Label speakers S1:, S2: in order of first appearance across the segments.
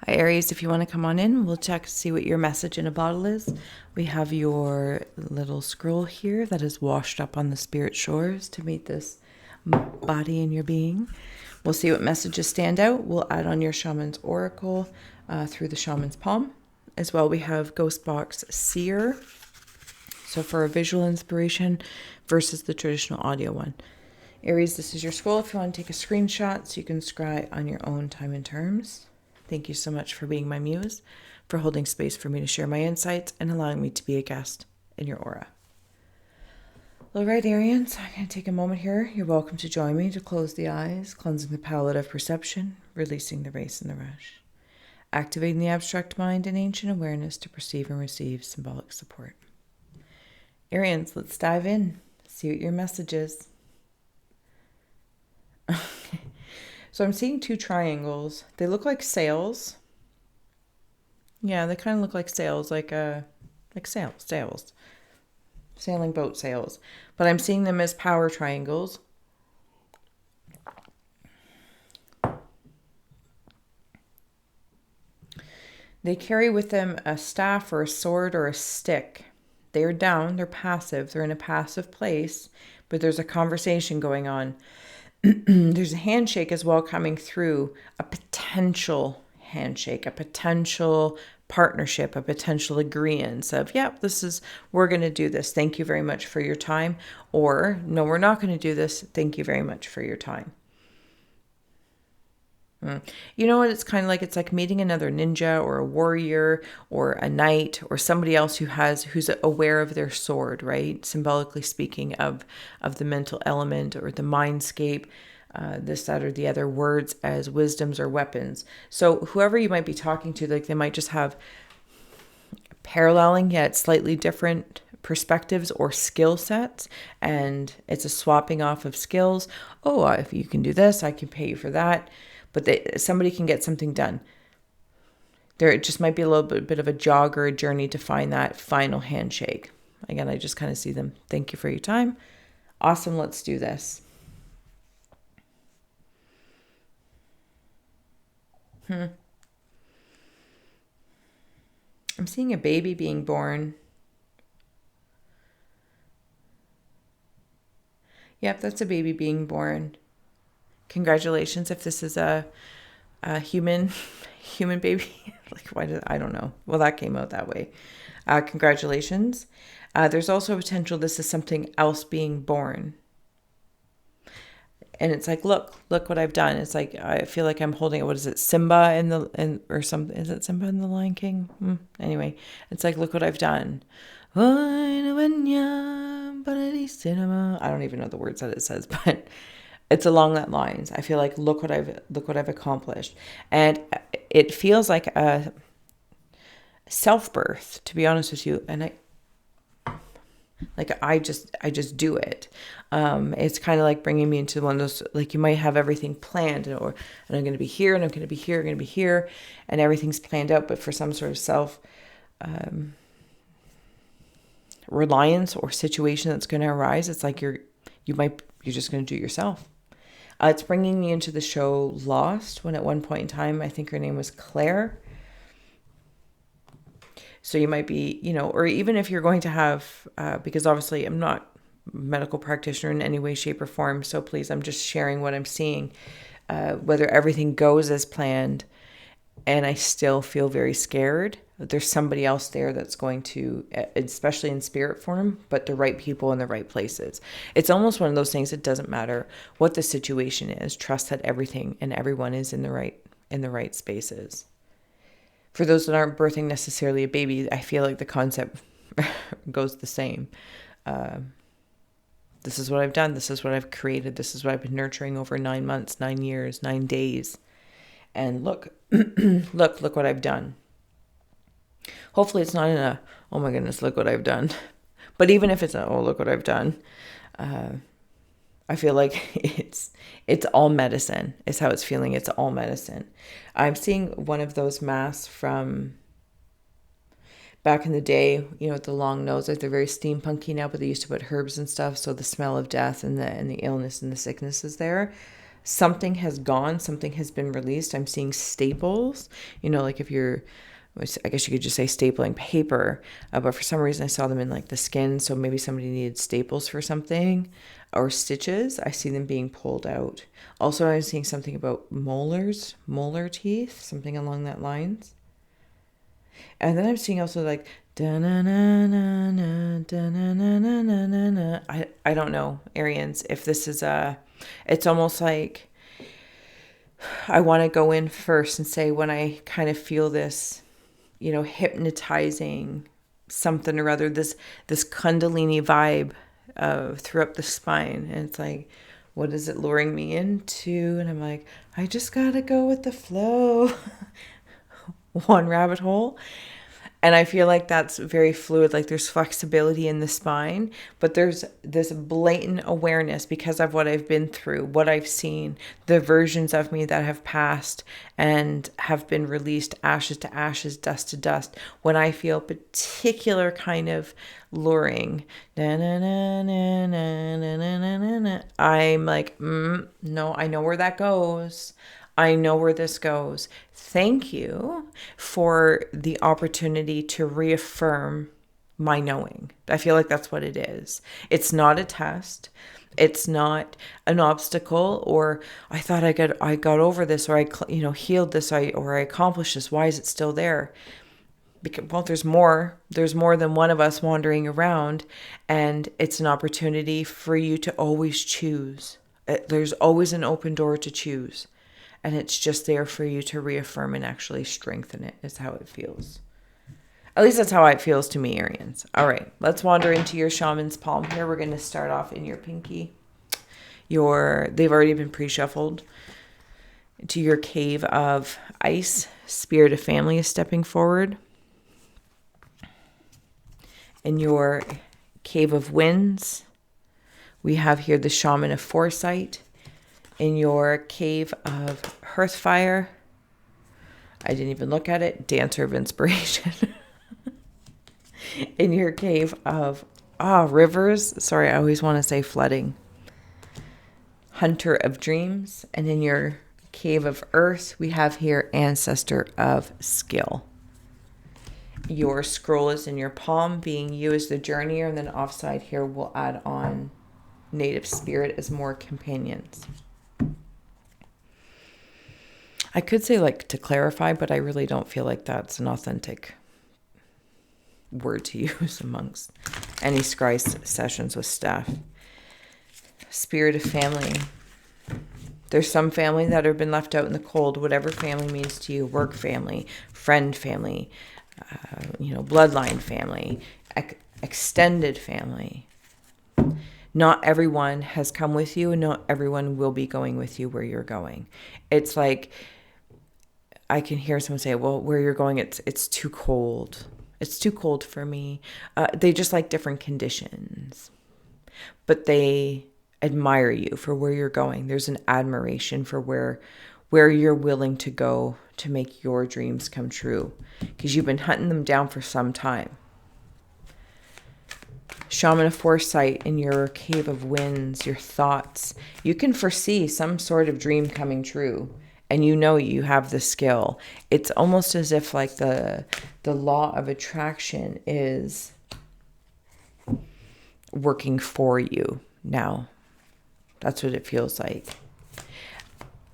S1: Aries, if you want to come on in, we'll check to see what your message in a bottle is. We have your little scroll here that is washed up on the spirit shores to meet this body in your being. We'll see what messages stand out. We'll add on your shaman's oracle through the shaman's palm. As well, we have Ghost Box Seer. So for a visual inspiration versus the traditional audio one. Aries, this is your scroll. If you want to take a screenshot so you can scry on your own time and terms. Thank you so much for being my muse, for holding space for me to share my insights and allowing me to be a guest in your aura. All right, Arians, I'm going to take a moment here. You're welcome to join me to close the eyes, cleansing the palette of perception, releasing the race and the rush, activating the abstract mind and ancient awareness to perceive and receive symbolic support. Arians, let's dive in, see what your message is. So I'm seeing two triangles. They look like sails. Yeah, they kind of look like sails, like sails. Sailing boat sails. But I'm seeing them as power triangles. They carry with them a staff or a sword or a stick. They're down, they're passive, they're in a passive place, but there's a conversation going on. There's a handshake as well coming through, a potential handshake, a potential partnership, a potential agreement of, yep, we're going to do this. Thank you very much for your time. Or, no, we're not going to do this. Thank you very much for your time. You know what? It's like meeting another ninja or a warrior or a knight or somebody else who's aware of their sword, right? Symbolically speaking of the mental element or the mindscape, this, that, or the other, words as wisdoms or weapons. So whoever you might be talking to, like they might just have paralleling yet slightly different perspectives or skill sets, and it's a swapping off of skills. Oh, if you can do this, I can pay you for that. But somebody can get something done. There just might be a little bit of a jog or a journey to find that final handshake. Again, I just kind of see them. Thank you for your time. Awesome, let's do this. I'm seeing a baby being born. Yep, that's a baby being born. Congratulations if this is a human baby. I don't know. Well, that came out that way. Congratulations. There's also a potential this is something else being born. And it's like, look what I've done. It's like, I feel like I'm holding it. What is it? Simba or something. Is it Simba in the Lion King? Anyway, it's like, look what I've done. I don't even know the words that it says, but it's along that lines. I feel like, look what I've accomplished. And it feels like a self-birth, to be honest with you. And I just do it. It's kind of like bringing me into one of those, like you might have everything planned and I'm going to be here and I'm going to be here, I'm going to be here, and everything's planned out, but for some sort of self reliance or situation that's going to arise, it's like you're just going to do it yourself. It's bringing me into the show Lost, when at one point in time, I think her name was Claire. So you might be, or even if you're going to have, because obviously I'm not a medical practitioner in any way, shape, or form. So please, I'm just sharing what I'm seeing, whether everything goes as planned and I still feel very scared. There's somebody else there that's going to, especially in spirit form, but the right people in the right places. It's almost one of those things. It doesn't matter what the situation is. Trust that everything and everyone is in the right spaces. For those that aren't birthing necessarily a baby, I feel like the concept goes the same. This is what I've done. This is what I've created. This is what I've been nurturing over 9 months, 9 years, 9 days. And look, look what I've done. Hopefully it's not in a, oh my goodness, look what I've done. But even if it's a, oh, look what I've done, I feel like it's all medicine is how it's feeling. It's all medicine. I'm seeing one of those masks from back in the day, with the long nose, like they're very steampunky now, but they used to put herbs and stuff. So the smell of death and the illness and the sickness is there. something has gone, something has been released. I'm seeing staples, like if you're, I guess you could just say stapling paper, but for some reason I saw them in like the skin. So maybe somebody needed staples for something, or stitches. I see them being pulled out. Also, I'm seeing something about molar teeth, something along that lines. And then I'm seeing also like da-na-na-na-na, da-na-na-na-na-na. I don't know, Arians, if this is it's almost like I want to go in first and say, when I kind of feel this, hypnotizing something or other, this Kundalini vibe throughout the spine, and it's like, what is it luring me into? And I'm like, I just gotta go with the flow. One rabbit hole. And I feel like that's very fluid, like there's flexibility in the spine, but there's this blatant awareness because of what I've been through, what I've seen, the versions of me that have passed and have been released, ashes to ashes, dust to dust. When I feel particular kind of luring, I'm like, no, I know where that goes. I know where this goes. Thank you for the opportunity to reaffirm my knowing. I feel like that's what it is. It's not a test. It's not an obstacle, or I thought I got over this, or I healed this, or I accomplished this. Why is it still there? Because, well, there's more than one of us wandering around, and it's an opportunity for you to always choose. There's always an open door to choose. And it's just there for you to reaffirm and actually strengthen it, is how it feels. At least that's how it feels to me, Arians. All right, let's wander into your shaman's palm here. We're going to start off in your pinky. They've already been pre-shuffled. To your cave of ice, spirit of family is stepping forward. In your cave of winds, we have here the shaman of foresight. In your cave of hearthfire, I didn't even look at it, dancer of inspiration. In your cave of rivers, sorry, I always want to say flooding, hunter of dreams. And in your cave of earth, we have here ancestor of skill. Your scroll is in your palm, being you as the journeyer, and then offside here we'll add on native spirit as more companions. I could say like to clarify, but I really don't feel like that's an authentic word to use amongst any Scry sessions with staff. Spirit of family. There's some family that have been left out in the cold, whatever family means to you, work family, friend family, bloodline family, extended family. Not everyone has come with you, and not everyone will be going with you where you're going. It's like, I can hear someone say, well, where you're going, it's too cold. It's too cold for me. They just like different conditions. But they admire you for where you're going. There's an admiration for where you're willing to go to make your dreams come true. Because you've been hunting them down for some time. Shaman of foresight, in your cave of winds, your thoughts. You can foresee some sort of dream coming true. And you have the skill. It's almost as if like the law of attraction is working for you now. That's what it feels like.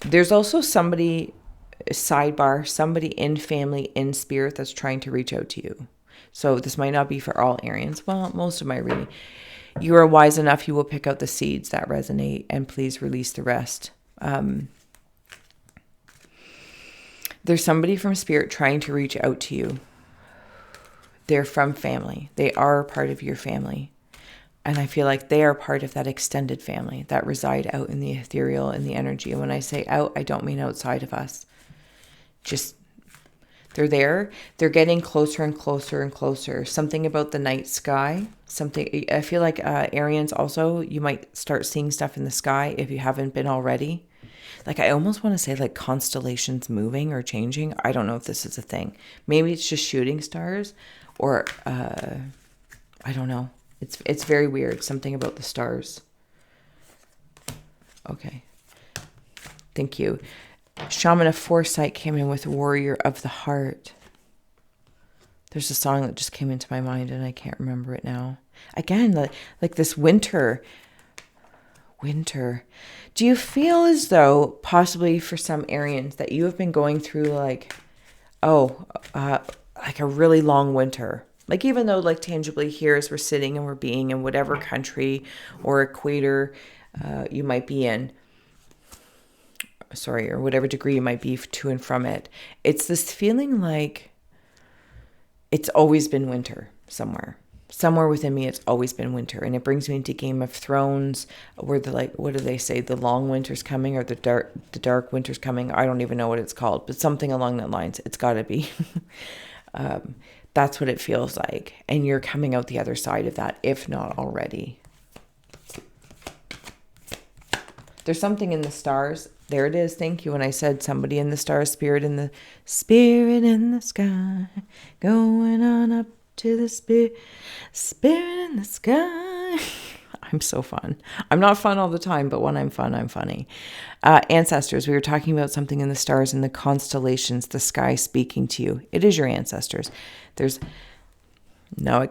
S1: There's also somebody in family, in spirit, that's trying to reach out to you. So this might not be for all Arians. Well, most of my reading. You are wise enough, you will pick out the seeds that resonate, and please release the rest. There's somebody from spirit trying to reach out to you. They're from family. They are part of your family. And I feel like they are part of that extended family that reside out in the ethereal and the energy. And when I say out, I don't mean outside of us. Just, they're there. They're getting closer and closer and closer. Something about the night sky. I feel like Arians also, you might start seeing stuff in the sky if you haven't been already. Like, I almost want to say like constellations moving or changing. I don't know if this is a thing. Maybe it's just shooting stars, or I don't know. It's very weird. Something about the stars. Okay. Thank you. Shaman of Foresight came in with Warrior of the Heart. There's a song that just came into my mind and I can't remember it now. Again, like this winter. Do you feel as though possibly for some Arians that you have been going through like a really long winter? Like even though like tangibly here as we're sitting and we're being in whatever country or equator you might be in, or whatever degree you might be to and from it, it's this feeling like it's always been winter somewhere. Somewhere within me, it's always been winter. And it brings me into Game of Thrones, where what do they say? The long winter's coming, or the dark winter's coming. I don't even know what it's called, but something along that lines. It's got to be. That's what it feels like. And you're coming out the other side of that, if not already. There's something in the stars. There it is. Thank you. When I said somebody in the stars, spirit in the sky, going on up to the spirit in the sky. I'm so fun. I'm not fun all the time, but when I'm fun, I'm funny. Ancestors. We were talking about something in the stars and the constellations, the sky speaking to you. It is your ancestors. It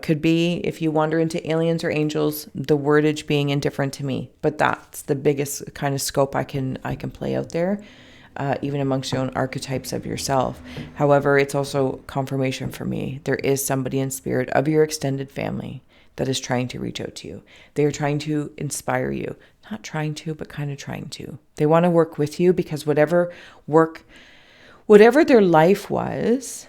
S1: could be, if you wander into aliens or angels, the wordage being indifferent to me. But that's the biggest kind of scope I can play out there, even amongst your own archetypes of yourself. However, it's also confirmation for me. There is somebody in spirit of your extended family that is trying to reach out to you. They are trying to inspire you. Not trying to, but kind of trying to. They want to work with you because whatever their life was,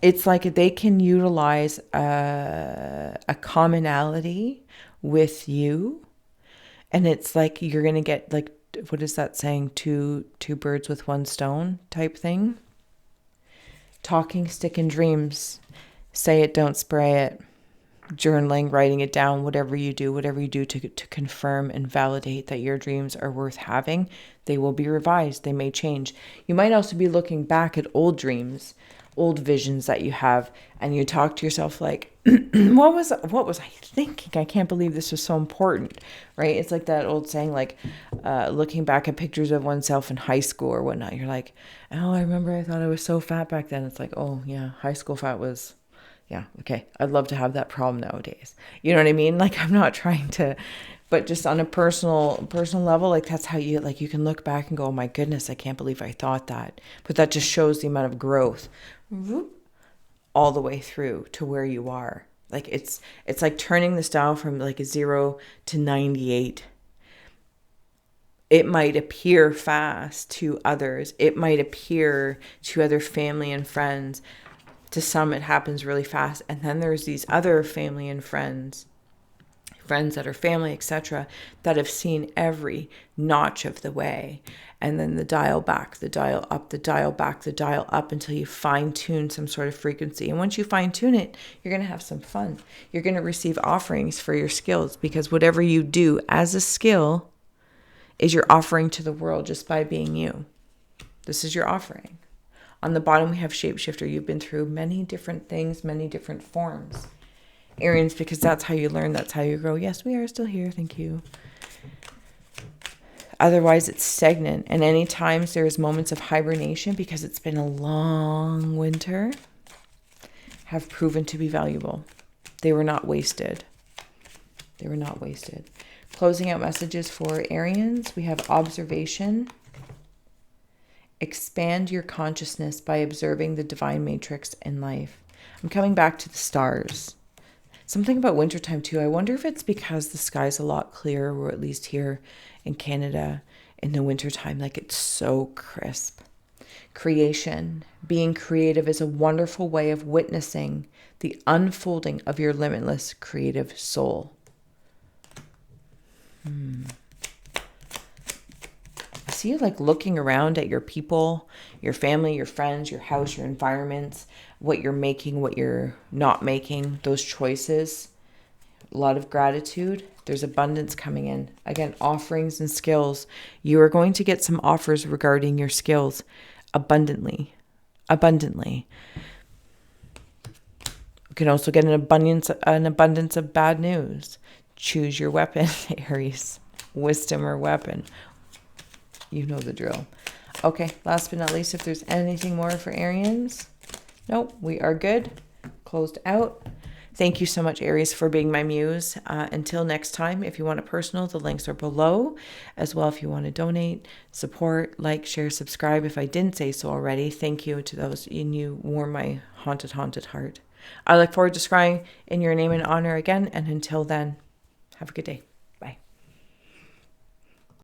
S1: it's like they can utilize a commonality with you. And it's like you're going to get like, what is that saying? Two birds with one stone type thing. Talking, stick, and dreams. Say it, don't spray it. Journaling, writing it down, whatever you do to confirm and validate that your dreams are worth having. They will be revised. They may change. You might also be looking back at old dreams, old visions that you have, and you talk to yourself like, what was I thinking? I can't believe this was so important, right? It's like that old saying, like looking back at pictures of oneself in high school or whatnot. You're like, oh, I remember I thought I was so fat back then. It's like, oh yeah, high school fat was, yeah, okay. I'd love to have that problem nowadays. You know what I mean? Like I'm not trying to, but just on a personal level, like that's how you can look back and go, oh my goodness, I can't believe I thought that. But that just shows the amount of growth all the way through to where you are. Like it's like turning this dial from like a 0 to 98. It might appear fast to others. It might appear to other family and friends. To some, it happens really fast. And then there's these other family and friends that are family, etc., that have seen every notch of the way. And then the dial back, the dial up, the dial back, the dial up until you fine tune some sort of frequency. And once you fine tune it, you're going to have some fun. You're going to receive offerings for your skills, because whatever you do as a skill is your offering to the world just by being you. This is your offering. On the bottom, we have shapeshifter. You've been through many different things, many different forms. Arians, because that's how you learn, that's how you grow. Yes, we are still here. Thank you. Otherwise, it's stagnant. And any times there's moments of hibernation, because it's been a long winter, have proven to be valuable. They were not wasted. Closing out messages for Arians, we have observation. Expand your consciousness by observing the divine matrix in life. I'm coming back to the stars. Something about wintertime too. I wonder if it's because the sky's a lot clearer, or at least here in Canada in the wintertime, like it's so crisp. Creation, being creative is a wonderful way of witnessing the unfolding of your limitless creative soul. I see you like looking around at your people, your family, your friends, your house, your environments, what you're making, what you're not making, those choices. A lot of gratitude. There's abundance coming in. Again, offerings and skills. You are going to get some offers regarding your skills abundantly. You can also get an abundance of bad news. Choose your weapon, Aries. Wisdom or weapon. You know the drill. Okay, last but not least, if there's anything more for Arians. Nope, we are good. Closed out. Thank you so much, Aries, for being my muse. Until next time, if you want a personal, the links are below. As well, if you want to donate, support, like, share, subscribe. If I didn't say so already, thank you to those, and you warm my haunted heart. I look forward to scrying in your name and honor again. And until then, have a good day.